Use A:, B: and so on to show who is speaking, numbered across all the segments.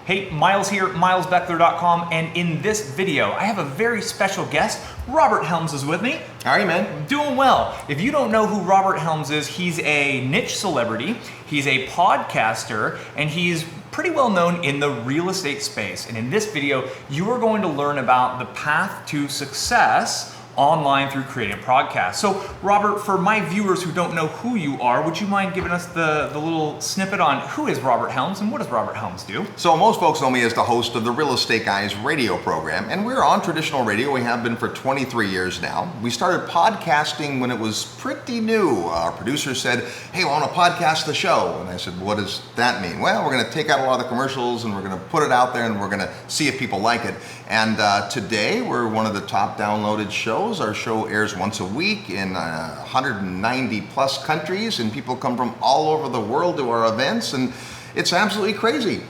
A: Hey, Miles here, milesbeckler.com, and in this video, I have a very special guest. Robert Helms is with me.
B: How are you, man?
A: Doing well. If you don't know who Robert Helms is, he's a niche celebrity, he's a podcaster, and he's pretty well known in the real estate space. And in this video, you are going to learn about the path to success online through creating a podcast. So Robert, for my viewers who don't know who you are, would you mind giving us the little snippet on who is Robert Helms and what does Robert Helms do?
B: So most folks know me as the host of the Real Estate Guys radio program, and we're on traditional radio. We have been for 23 years now. We started podcasting when it was pretty new. Our producer said, hey, I want to podcast the show. And I said, what does that mean? Well, we're going to take out a lot of the commercials and we're going to put it out there and we're going to see if people like it. And today we're one of the top downloaded shows. Our show airs once a week in 190 plus countries, and people come from all over the world to our events, and it's absolutely crazy.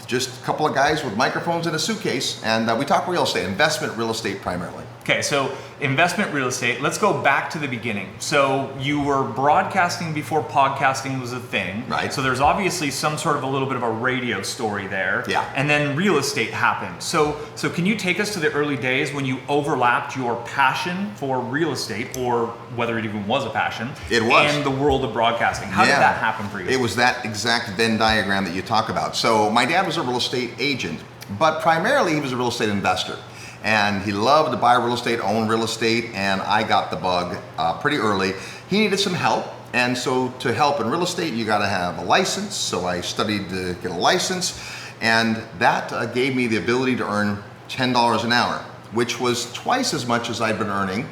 B: Just a couple of guys with microphones in a suitcase, and we talk real estate, investment real estate primarily.
A: Okay, so investment real estate, let's go back to the beginning. So you were broadcasting before podcasting was a thing.
B: Right.
A: So there's obviously some sort of a little bit of a radio story there.
B: Yeah.
A: And then real estate happened. So can you take us to the early days when you overlapped your passion for real estate, or whether it even was a passion?
B: It was.
A: And the world of broadcasting. How did that happen for you?
B: It was that exact Venn diagram that you talk about. So my dad was a real estate agent, but primarily he was a real estate investor. And he loved to buy real estate, own real estate, and I got the bug pretty early. He needed some help, and so to help in real estate, you gotta have a license. So I studied to get a license, and that gave me the ability to earn $10 an hour, which was twice as much as I'd been earning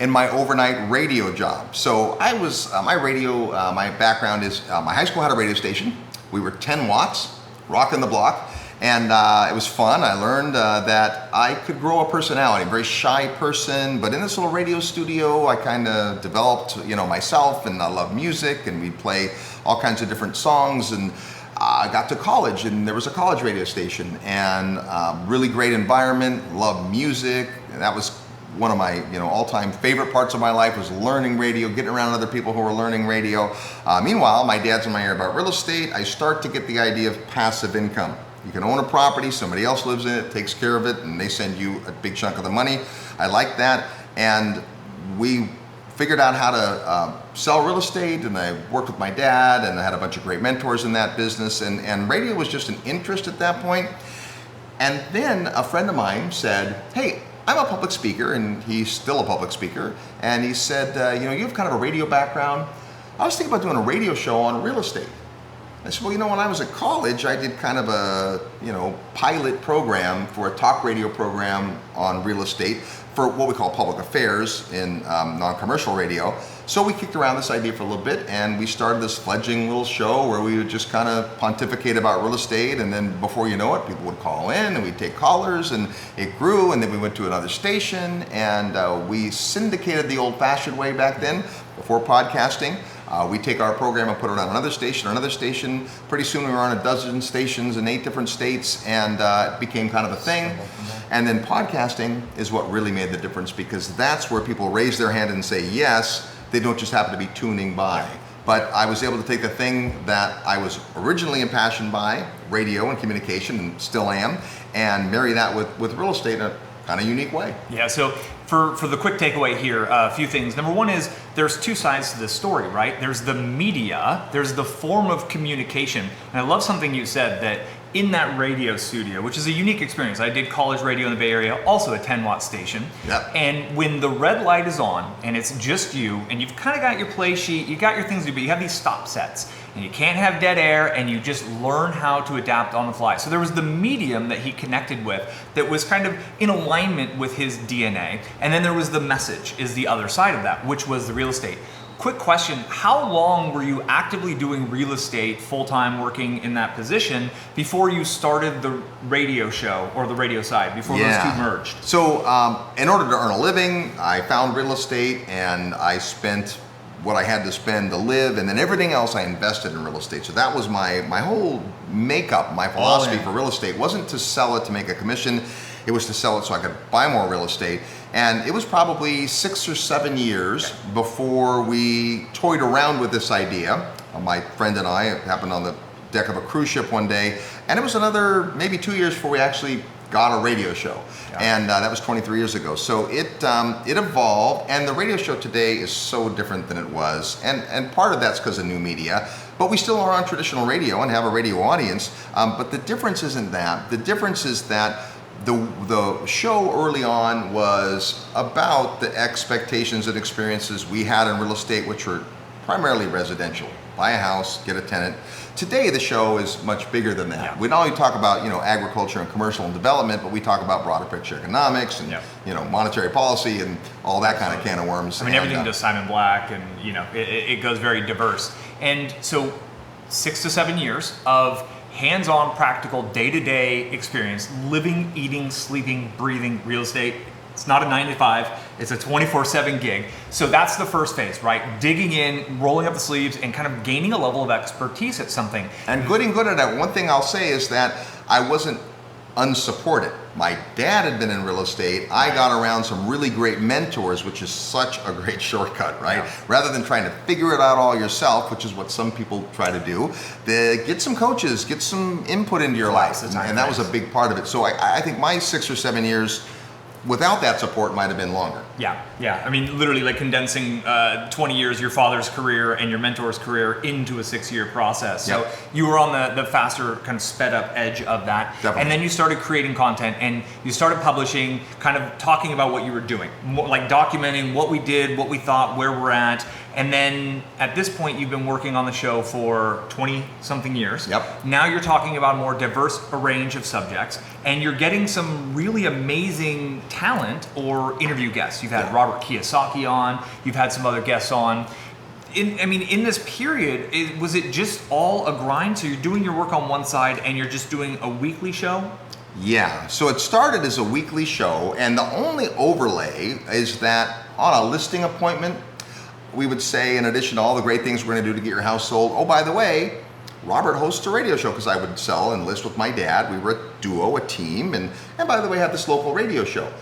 B: in my overnight radio job. So I was, my background is, my high school had a radio station. We were 10 watts, rocking the block. And it was fun. I learned that I could grow a personality. I'm a very shy person, but in this little radio studio, I kind of developed, myself, and I love music, and we'd play all kinds of different songs. And I got to college, and there was a college radio station, and really great environment, loved music. And that was one of my, all-time favorite parts of my life was learning radio, getting around other people who were learning radio. Meanwhile, my dad's in my ear about real estate. I start to get the idea of passive income. You can own a property, somebody else lives in it, takes care of it, and they send you a big chunk of the money. I like that, and we figured out how to sell real estate, and I worked with my dad, and I had a bunch of great mentors in that business, and radio was just an interest at that point. And then a friend of mine said, hey, I'm a public speaker, and he's still a public speaker, and he said, you have kind of a radio background. I was thinking about doing a radio show on real estate. I said, well, when I was at college, I did kind of a, pilot program for a talk radio program on real estate for what we call public affairs in non-commercial radio. So we kicked around this idea for a little bit, and we started this fledgling little show where we would just kind of pontificate about real estate, and then before you know it, people would call in, and we'd take callers, and it grew, and then we went to another station, and we syndicated the old-fashioned way back then, before podcasting. We take our program and put it on another station. Pretty soon we were on a dozen stations in 8 different states, and it became kind of a thing. And then podcasting is what really made the difference, because that's where people raise their hand and say yes. They don't just happen to be tuning by. But I was able to take the thing that I was originally impassioned by, radio and communication, and still am, and marry that with real estate in a kind of unique way.
A: Yeah, so for the quick takeaway here, a few things. Number one is there's 2 sides to this story, right? There's the media, there's the form of communication. And I love something you said, that in that radio studio, which is a unique experience. I did college radio in the Bay Area, also a 10-watt station.
B: Yep.
A: And when the red light is on and it's just you, and you've kind of got your play sheet, you got your things to do, but you have these stop sets. And you can't have dead air, and you just learn how to adapt on the fly. So there was the medium that he connected with that was kind of in alignment with his DNA. And then there was the message, is the other side of that, which was the real estate. Quick question, how long were you actively doing real estate full-time, working in that position before you started the radio show, or the radio side, before those 2 merged?
B: So in order to earn a living, I found real estate, and I spent what I had to spend to live, and then everything else I invested in real estate. So that was my whole makeup, my philosophy for real estate wasn't to sell it to make a commission. It was to sell it so I could buy more real estate. And it was probably 6 or 7 years before we toyed around with this idea. My friend and I, it happened on the deck of a cruise ship one day, And it was another maybe 2 years before we actually got a radio show. And that was 23 years ago. So it evolved, and the radio show today is so different than it was. And part of that's because of new media, but we still are on traditional radio and have a radio audience. But the difference isn't that. The difference is that the show early on was about the expectations and experiences we had in real estate, which were primarily residential. Buy a house, get a tenant. Today, the show is much bigger than that. We not only talk about agriculture and commercial and development, but we talk about broader picture economics and monetary policy and all that kind of can of worms.
A: I mean, everything does Simon Black, and it goes very diverse. And so, 6 to 7 years of hands-on, practical, day-to-day experience, living, eating, sleeping, breathing real estate. It's not a 9 to 5, it's a 24/7 gig. So that's the first phase, right? Digging in, rolling up the sleeves, and kind of gaining a level of expertise at something.
B: And getting good at it. One thing I'll say is that I wasn't unsupported. My dad had been in real estate. I got around some really great mentors, which is such a great shortcut, right? Rather than trying to figure it out all yourself, which is what some people try to do, get some coaches, get some input into your life. And that was a big part of it. So I think my 6 or 7 years without that support might have been longer.
A: Yeah. I mean, literally like condensing 20 years, your father's career and your mentor's career into a 6-year process. So you were on the faster kind of sped up edge of that.
B: Definitely.
A: And then you started creating content and you started publishing, kind of talking about what you were doing, more like documenting what we did, what we thought, where we're at. And then at this point, you've been working on the show for 20 something years. Now you're talking about a more diverse range of subjects, and you're getting some really amazing talent or interview guests. You've had Robert Kiyosaki on, you've had some other guests on. In this period, was it just all a grind? So you're doing your work on one side and you're just doing a weekly show?
B: Yeah, so it started as a weekly show, and the only overlay is that on a listing appointment, we would say, in addition to all the great things we're going to do to get your house sold, oh, by the way, Robert hosts a radio show, because I would sell and list with my dad. We were a duo, a team, and by the way, have this local radio show.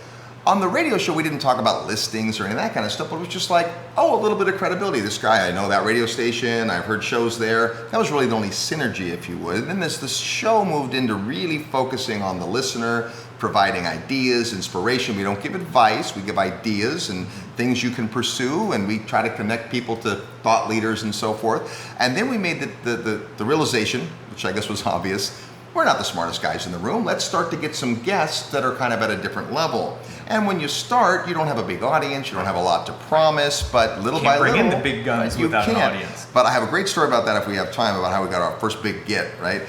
B: On the radio show, we didn't talk about listings or any of that kind of stuff, but it was just like, a little bit of credibility. This guy, I know that radio station, I've heard shows there. That was really the only synergy, if you would. And then this show moved into really focusing on the listener, providing ideas, inspiration. We don't give advice, we give ideas and things you can pursue, and we try to connect people to thought leaders and so forth. And then we made the realization, which I guess was obvious, we're not the smartest guys in the room. Let's start to get some guests that are kind of at a different level. And when you start, you don't have a big audience, you don't have a lot to promise, but little by little,
A: bring in the big guns without an audience.
B: But I have a great story about that if we have time, about how we got our first big get, right?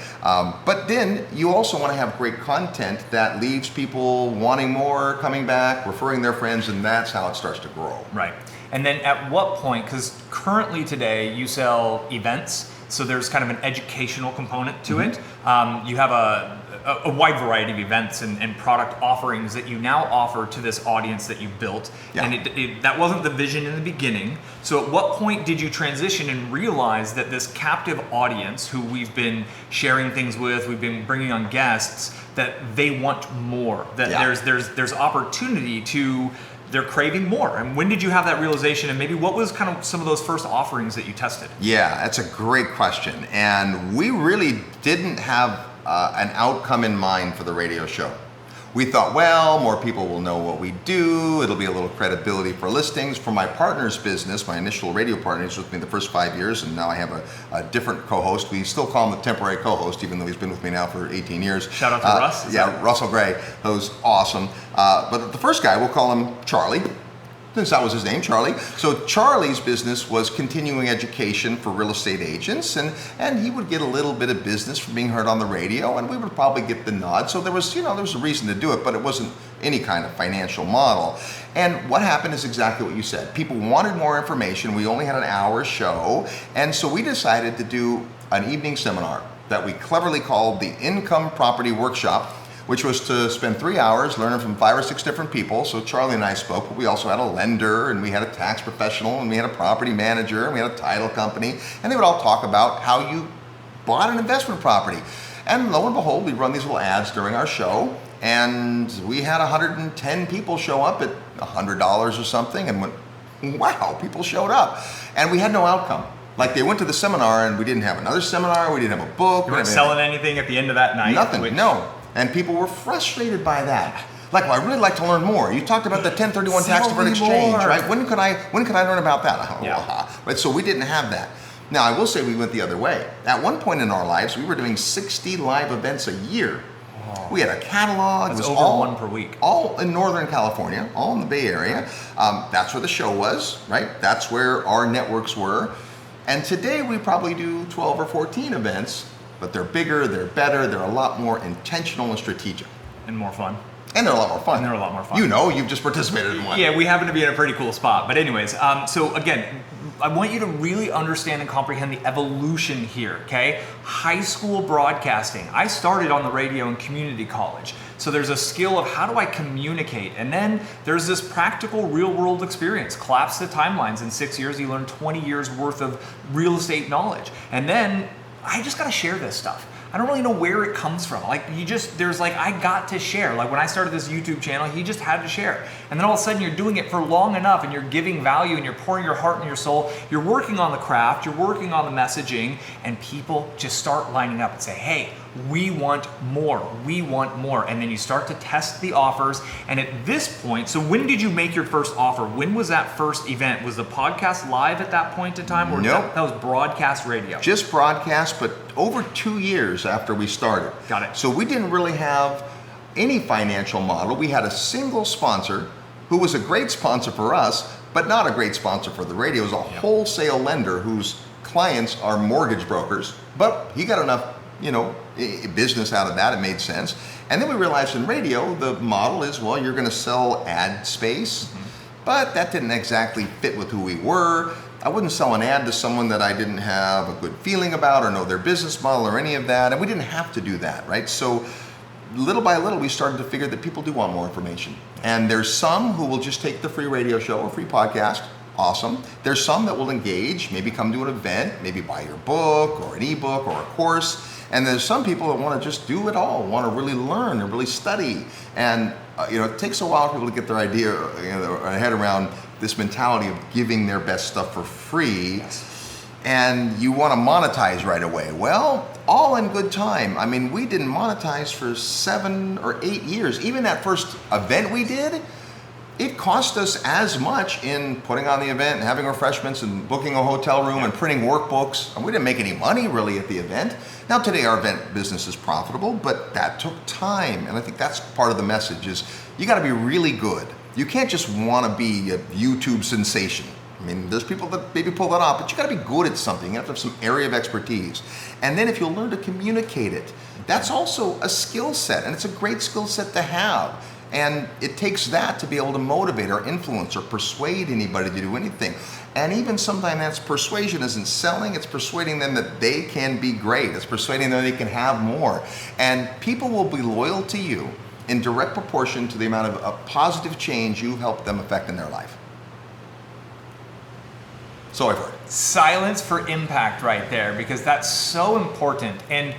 B: But then you also want to have great content that leaves people wanting more, coming back, referring their friends, and that's how it starts to grow.
A: Right. And then at what point, because currently today you sell events, so there's kind of an educational component to it. You have a wide variety of events and product offerings that you now offer to this audience that you built. And that wasn't the vision in the beginning. So at what point did you transition and realize that this captive audience who we've been sharing things with, we've been bringing on guests, that they want more, that there's opportunity to, they're craving more? And when did you have that realization, and maybe what was kind of some of those first offerings that you tested?
B: Yeah, that's a great question. And we really didn't have an outcome in mind for the radio show. We thought, well, more people will know what we do. It'll be a little credibility for listings. For my partner's business, my initial radio partner, he's with me the first 5 years, and now I have a different co-host. We still call him the temporary co-host, even though he's been with me now for 18 years.
A: Shout out to Russ.
B: Russell Gray, who's awesome. But the first guy, we'll call him Charlie, since that was his name, Charlie. So Charlie's business was continuing education for real estate agents, and he would get a little bit of business from being heard on the radio, and we would probably get the nod. So there was a reason to do it, but it wasn't any kind of financial model. And what happened is exactly what you said. People wanted more information. We only had an hour show, and so we decided to do an evening seminar that we cleverly called the Income Property Workshop, which was to spend 3 hours learning from 5 or 6 different people. So Charlie and I spoke, but we also had a lender, and we had a tax professional, and we had a property manager, and we had a title company, and they would all talk about how you bought an investment property. And lo and behold, we run these little ads during our show, and we had 110 people show up at $100 or something, and went, wow, people showed up. And we had no outcome. Like they went to the seminar and we didn't have another seminar, we didn't have a book.
A: You weren't selling anything at the end of that night?
B: Nothing, no. And people were frustrated by that. Like, well, I'd really like to learn more. You talked about the 1031 tax deferred exchange, right? When could I learn about that?
A: Yeah.
B: Right, so we didn't have that. Now, I will say we went the other way. At one point in our lives, we were doing 60 live events a year. We had a catalog.
A: That's
B: it was
A: over
B: all,
A: one per week.
B: All in Northern California, all in the Bay Area. That's where the show was, right? That's where our networks were. And today we probably do 12 or 14 events, but they're bigger, they're better, they're a lot more intentional and strategic.
A: And more fun.
B: And they're a lot more fun.
A: And they're a lot more fun.
B: You know, you've just participated in one.
A: Yeah, we happen to be in a pretty cool spot. But anyways, so again, I want you to really understand and comprehend the evolution here, okay? High school broadcasting. I started on the radio in community college. So there's a skill of how do I communicate? And then there's this practical real world experience. Collapse the timelines. In 6 years, you learn 20 years worth of real estate knowledge. And then I just got to share this stuff. I don't really know where it comes from. Like I got to share. Like when I started this YouTube channel, he just had to share. And then all of a sudden you're doing it for long enough and you're giving value and you're pouring your heart and your soul. You're working on the craft, you're working on the messaging, and people just start lining up and say, hey, we want more, we want more. And then you start to test the offers. And at this point, so when did you make your first offer? When was that first event? Was the podcast live at that point in time? Or
B: nope.
A: That was broadcast radio?
B: Just broadcast, but over 2 years after we started.
A: Got it.
B: So we didn't really have any financial model. We had a single sponsor who was a great sponsor for us, but not a great sponsor for the radio. It was a wholesale lender whose clients are mortgage brokers, but he got enough, business out of that. It made sense. And then we realized in radio, the model is, well, you're going to sell ad space, but that didn't exactly fit with who we were. I wouldn't sell an ad to someone that I didn't have a good feeling about or know their business model or any of that. And we didn't have to do that, right? So little by little, we started to figure that people do want more information. And there's some who will just take the free radio show or free podcast. Awesome. There's some that will engage, maybe come to an event, maybe buy your book or an ebook or a course. And there's some people that want to just do it all, want to really learn and really study. And it takes a while for people to get their idea, their head around this mentality of giving their best stuff for free.
A: Yes.
B: And you want to monetize right away. Well, all in good time. I mean, we didn't monetize for 7 or 8 years. Even that first event we did, it cost us as much in putting on the event and having refreshments and booking a hotel room and printing workbooks. And we didn't make any money really at the event. Now today our event business is profitable, but that took time. And I think that's part of the message is you got to be really good. You can't just want to be a YouTube sensation. I mean, there's people that maybe pull that off, but you got to be good at something. You have to have some area of expertise. And then if you'll learn to communicate it, that's also a skill set, and it's a great skill set to have. And it takes that to be able to motivate or influence or persuade anybody to do anything. And even sometimes that's persuasion isn't selling, it's persuading them that they can be great. It's persuading them they can have more. And people will be loyal to you in direct proportion to the amount of positive change you've helped them affect in their life. So I've heard.
A: Silence for impact right there, because that's so important. And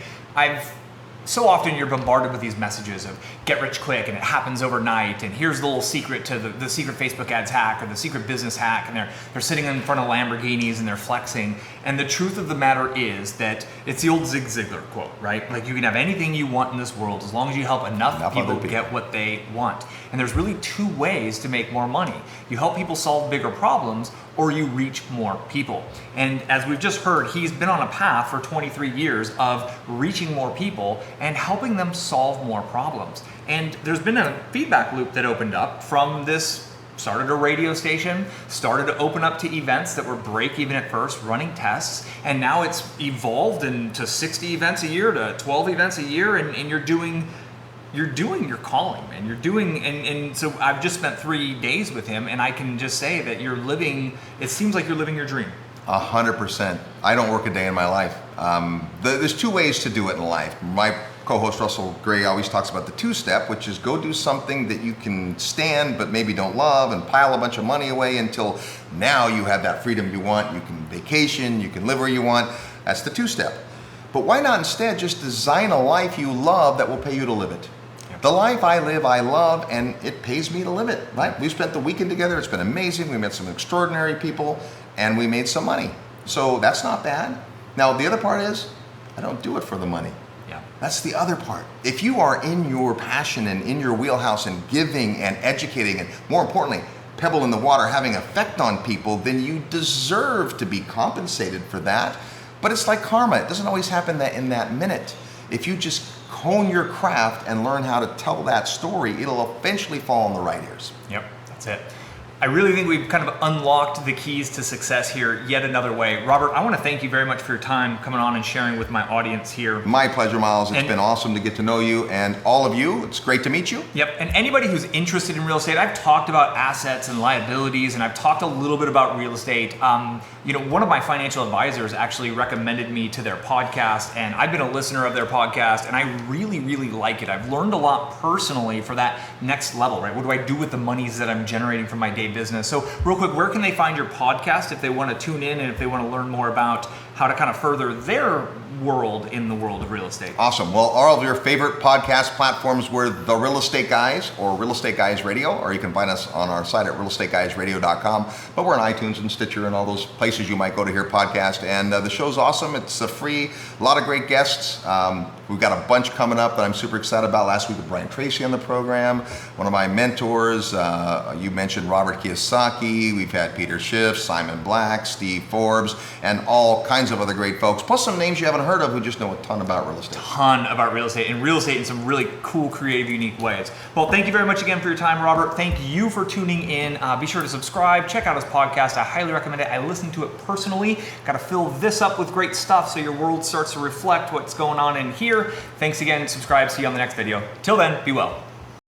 A: so often you're bombarded with these messages of get rich quick and it happens overnight, and here's the little secret to the secret Facebook ads hack or the secret business hack, and they're sitting in front of Lamborghinis and they're flexing. And the truth of the matter is that it's the old Zig Ziglar quote, right? Like, you can have anything you want in this world as long as you help enough people get what they want. And there's really 2 ways to make more money. You help people solve bigger problems, or you reach more people. And as we've just heard, he's been on a path for 23 years of reaching more people and helping them solve more problems. And there's been a feedback loop that opened up from this. Started a radio station, started to open up to events that were break even at first, running tests, and now it's evolved into 60 events a year to 12 events a year, and you're doing your calling, man. And so I've just spent 3 days with him, and I can just say that it seems like you're living your dream.
B: 100%. I don't work a day in my life. There's 2 ways to do it in life. My co-host Russell Gray always talks about the 2-step, which is go do something that you can stand but maybe don't love and pile a bunch of money away until now you have that freedom you want. You can vacation, you can live where you want. That's the 2-step. But why not instead just design a life you love that will pay you to live it? The life I live, I love, and it pays me to live it, right? We spent the weekend together. It's been amazing. We met some extraordinary people, and we made some money. So that's not bad. Now, the other part is, I don't do it for the money.
A: Yeah.
B: That's the other part. If you are in your passion and in your wheelhouse and giving and educating and more importantly, pebble in the water having effect on people, then you deserve to be compensated for that. But it's like karma. It doesn't always happen in that minute. If you just hone your craft and learn how to tell that story, it'll eventually fall on the right ears.
A: Yep, that's it. I really think we've kind of unlocked the keys to success here yet another way. Robert, I want to thank you very much for your time coming on and sharing with my audience here.
B: My pleasure, Miles. It's been awesome to get to know you and all of you. It's great to meet you.
A: Yep, and anybody who's interested in real estate, I've talked about assets and liabilities, and I've talked a little bit about real estate. One of my financial advisors actually recommended me to their podcast, and I've been a listener of their podcast, and I really, really like it. I've learned a lot personally for that next level, right? What do I do with the monies that I'm generating from my day business? So real quick, where can they find your podcast if they want to tune in and if they want to learn more about how to kind of further their world in the world of real estate?
B: Awesome. Well, all of your favorite podcast platforms were The Real Estate Guys or Real Estate Guys Radio, or you can find us on our site at realestateguysradio.com. But we're on iTunes and Stitcher and all those places you might go to hear podcasts. And the show's awesome. It's free. A lot of great guests. We've got a bunch coming up that I'm super excited about. Last week with Brian Tracy on the program, one of my mentors. You mentioned Robert Kiyosaki. We've had Peter Schiff, Simon Black, Steve Forbes, and all kinds of other great folks. Plus some names you haven't heard of who just know a ton about real estate.
A: Ton about real estate, and real estate in some really cool, creative, unique ways. Well, thank you very much again for your time, Robert. Thank you for tuning in. Be sure to subscribe. Check out his podcast. I highly recommend it. I listen to it personally. Got to fill this up with great stuff so your world starts to reflect what's going on in here. Thanks again. Subscribe. See you on the next video. Till then, be well.